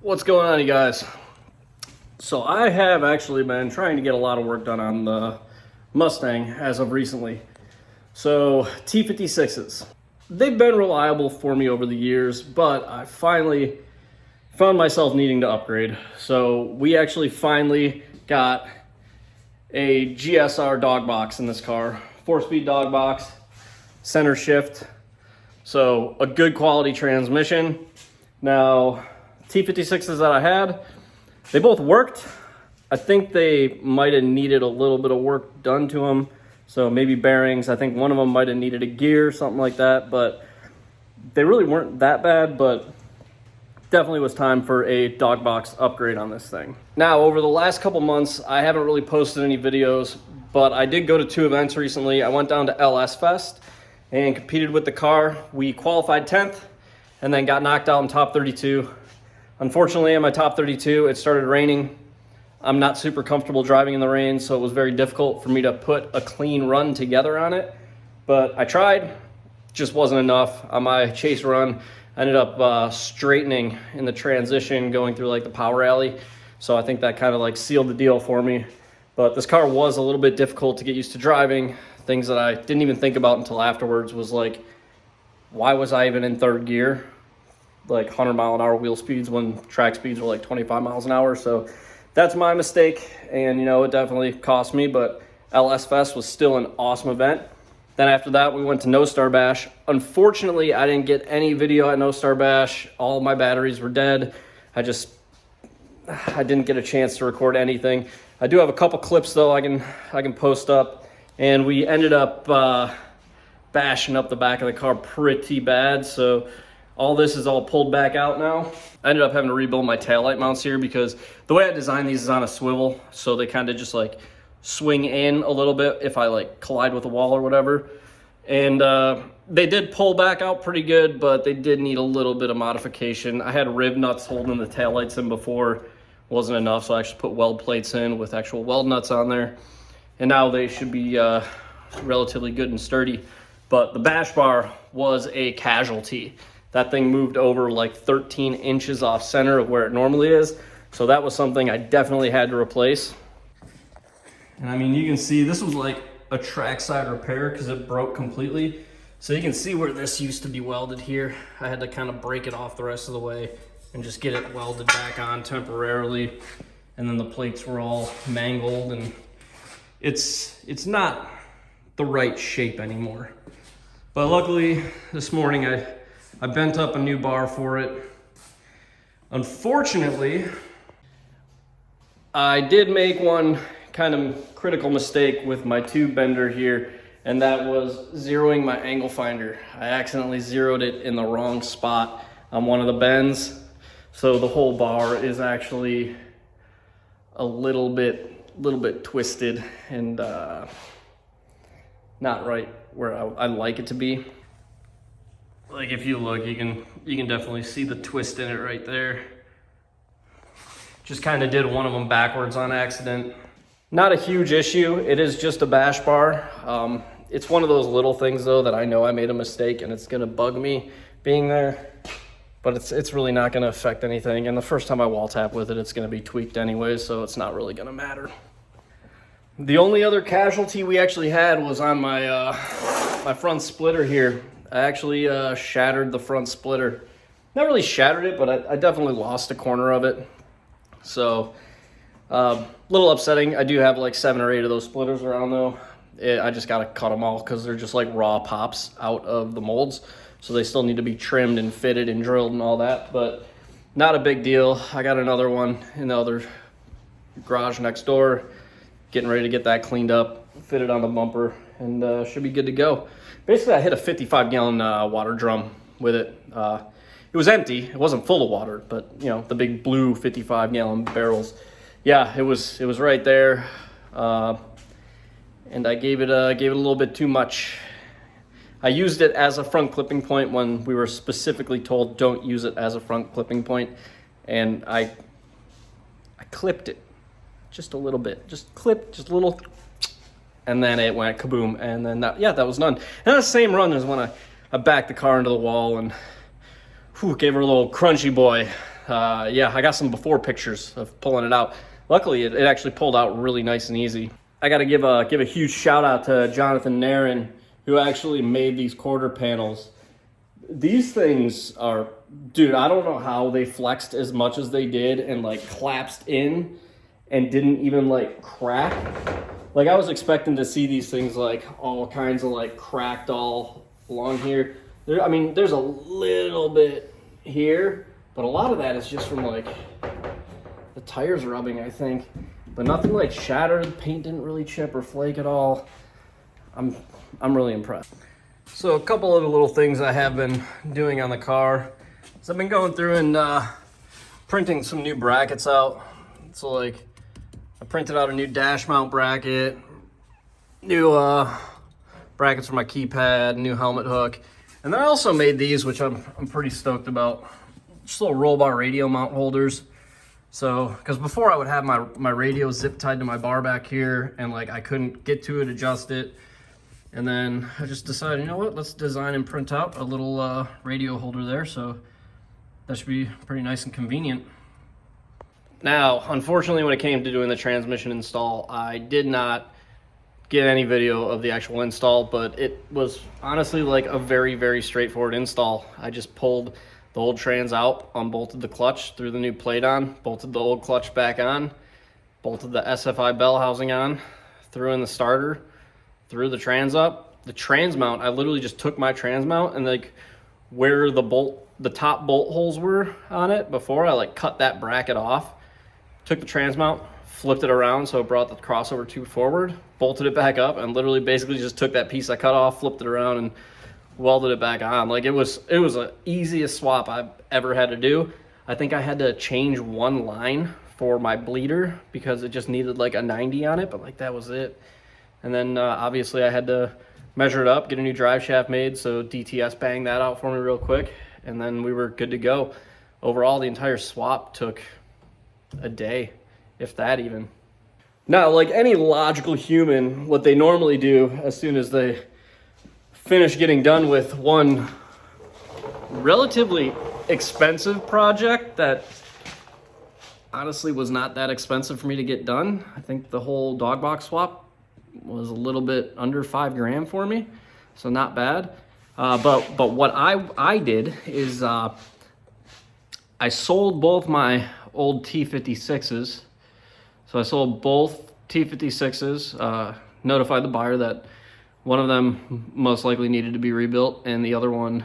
What's going on, you guys? So I have actually been trying to get a lot of work done on the Mustang as of recently. So T56s, they've been reliable for me over the years, but I finally found myself needing to upgrade. So we actually finally got a GSR dog box in this car, 4-speed dog box, center shift. So a good quality transmission. Now, T56s that I had, they both worked. I think they might have needed a little bit of work done to them. So maybe bearings. I think one of them might have needed a gear, something like that. But they really weren't that bad, but definitely was time for a dog box upgrade on this thing. Now, over the last couple months, I haven't really posted any videos, but I did go to 2 events recently. I went down to LS Fest and competed with the car. We qualified 10th and then got knocked out in top 32. Unfortunately, in my top 32, it started raining. I'm not super comfortable driving in the rain, so it was very difficult for me to put a clean run together on it. But I tried, just wasn't enough. On my chase run, I ended up straightening in the transition going through like the power alley. So I think that kind of like sealed the deal for me. But this car was a little bit difficult to get used to driving. Things that I didn't even think about until afterwards was like, why was I even in 3rd gear? Like 100-mile-an-hour wheel speeds when track speeds were like 25 miles an hour. So that's my mistake. And, you know, it definitely cost me, but LS Fest was still an awesome event. Then after that, we went to No Star Bash. Unfortunately, I didn't get any video at No Star Bash. All my batteries were dead. I didn't get a chance to record anything. I do have a couple clips though I can post up. And we ended up bashing up the back of the car pretty bad. So all this is all pulled back out now. I ended up having to rebuild my taillight mounts here because the way I designed these is on a swivel. So they kind of just like swing in a little bit if I like collide with a wall or whatever. And they did pull back out pretty good, but they did need a little bit of modification. I had rib nuts holding the taillights in before. Wasn't enough, so I actually put weld plates in with actual weld nuts on there. And now they should be relatively good and sturdy. But the bash bar was a casualty. That thing moved over like 13 inches off center of where it normally is. So that was something I definitely had to replace. And I mean, you can see this was like a trackside repair because it broke completely. So you can see where this used to be welded here. I had to kind of break it off the rest of the way and just get it welded back on temporarily. And then the plates were all mangled and it's not the right shape anymore. But luckily this morning I bent up a new bar for it. Unfortunately, I did make one kind of critical mistake with my tube bender here, and that was zeroing my angle finder. I accidentally zeroed it in the wrong spot on one of the bends. So the whole bar is actually a little bit twisted and not right where I like it to be. Like if you look, you can definitely see the twist in it right there. Just kind of did one of them backwards on accident. Not a huge issue. It is just a bash bar. It's one of those little things though that I know I made a mistake and it's gonna bug me being there, but it's really not gonna affect anything. And the first time I wall tap with it, it's gonna be tweaked anyway, so it's not really gonna matter. The only other casualty we actually had was on my my front splitter here. I actually shattered the front splitter. Not really shattered it, but I definitely lost a corner of it. So, little upsetting. I do have like 7 or 8 of those splitters around though. I just gotta cut them all because they're just like raw pops out of the molds. So they still need to be trimmed and fitted and drilled and all that, but not a big deal. I got another one in the other garage next door. Getting ready to get that cleaned up, fitted on the bumper, and should be good to go. Basically, I hit a 55-gallon water drum with it. It was empty. It wasn't full of water, but you know, the big blue 55-gallon barrels. Yeah, it was right there, and I gave it a little bit too much. I used it as a front clipping point when we were specifically told don't use it as a front clipping point, and I clipped it just a little bit, just a little. And then it went kaboom, and then that was done. And the same run as when I backed the car into the wall and gave her a little crunchy boy. Yeah, I got some before pictures of pulling it out. Luckily, it actually pulled out really nice and easy. I got to give a huge shout out to Jonathan Nairn, who actually made these quarter panels. These things are, dude, I don't know how they flexed as much as they did and like collapsed in and didn't even like crack. Like I was expecting to see these things like all kinds of like cracked all along here. I mean, there's a little bit here, but a lot of that is just from like the tires rubbing, I think. But nothing like shattered. Paint didn't really chip or flake at all. I'm really impressed. So a couple of the little things I have been doing on the car. So I've been going through and printing some new brackets out. So like I printed out a new dash mount bracket, new brackets for my keypad, new helmet hook. And then I also made these, which I'm pretty stoked about. Just little roll bar radio mount holders. So, because before I would have my radio zip tied to my bar back here, and like I couldn't get to it, adjust it. And then I just decided, you know what, let's design and print out a little radio holder there. So that should be pretty nice and convenient. Now, unfortunately, when it came to doing the transmission install, I did not get any video of the actual install, but it was honestly like a very, very straightforward install. I just pulled the old trans out, unbolted the clutch, threw the new plate on, bolted the old clutch back on, bolted the SFI bell housing on, threw in the starter, threw the trans up. The trans mount, I literally just took my trans mount and like where the top bolt holes were on it before, I like cut that bracket off, took the trans mount, flipped it around so it brought the crossover tube forward, bolted it back up, and literally basically just took that piece I cut off, flipped it around, and welded it back on. Like it was the easiest swap I've ever had to do. I think I had to change one line for my bleeder because it just needed like a 90 on it, but like that was it. And then obviously I had to measure it up, get a new drive shaft made, so DTS banged that out for me real quick, and then we were good to go. Overall, the entire swap took a day, if that even. Now, like any logical human, what they normally do as soon as they finish getting done with one relatively expensive project that honestly was not that expensive for me to get done. I think the whole dog box swap was a little bit under $5 for me, so not bad. But what I did is I sold both my old T56s. So I sold both T56s, notified the buyer that one of them most likely needed to be rebuilt, and the other one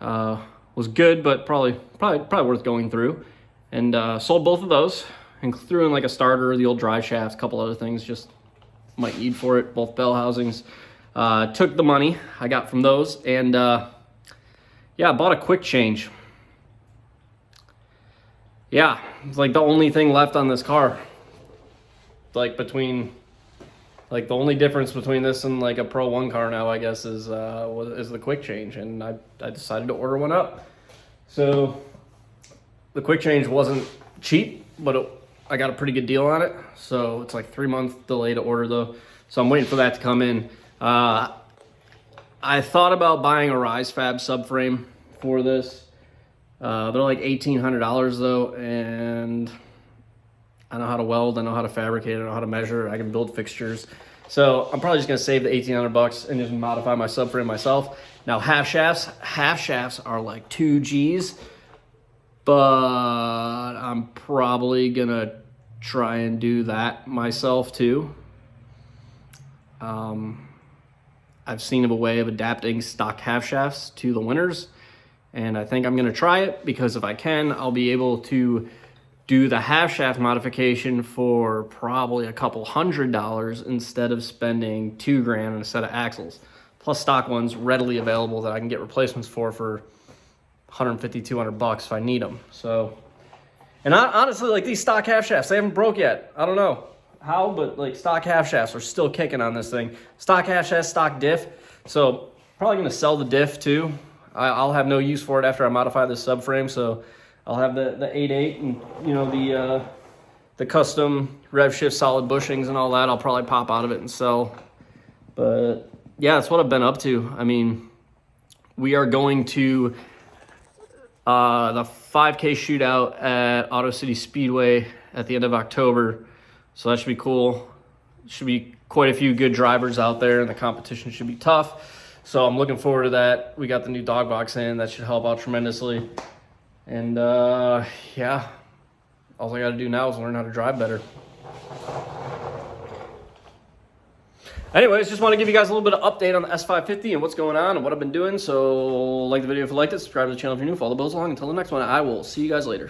was good, but probably worth going through. And sold both of those, and threw in like a starter, the old drive shaft, a couple other things just might need for it, both bell housings. Took the money I got from those, and yeah, I bought a quick change. Yeah, it's like the only thing left on this car. Like the only difference between this and like a Pro 1 car now, I guess, is the quick change, and I decided to order one up. So the quick change wasn't cheap, but I got a pretty good deal on it. So it's like 3-month delay to order though. So I'm waiting for that to come in. I thought about buying a Rise Fab subframe for this. They're like $1,800 though, and I know how to weld, I know how to fabricate, I know how to measure, I can build fixtures. So I'm probably just gonna save the $1,800 and just modify my subframe myself. Now half shafts are like 2 G's, but I'm probably gonna try and do that myself too. I've seen of a way of adapting stock half shafts to the Winners, and I think I'm gonna try it because if I can, I'll be able to do the half shaft modification for probably a couple $100 instead of spending $2,000 on a set of axles. Plus stock ones readily available that I can get replacements for $150, $200 if I need them. So, and honestly, like these stock half shafts, they haven't broke yet. I don't know how, but like stock half shafts are still kicking on this thing. Stock half shafts, stock diff. So probably gonna sell the diff too. I'll have no use for it after I modify this subframe. So I'll have the 8.8 and you know the custom rev shift solid bushings and all that. I'll probably pop out of it and sell. But yeah, that's what I've been up to. I mean, we are going to the 5K shootout at Auto City Speedway at the end of October. So that should be cool. Should be quite a few good drivers out there, and the competition should be tough. So I'm looking forward to that. We got the new dog box in. That should help out tremendously. And yeah, all I got to do now is learn how to drive better. Anyways, just want to give you guys a little bit of update on the S550 and what's going on and what I've been doing. So like the video if you liked it, subscribe to the channel if you're new, follow the bells along. Until the next one, I will see you guys later.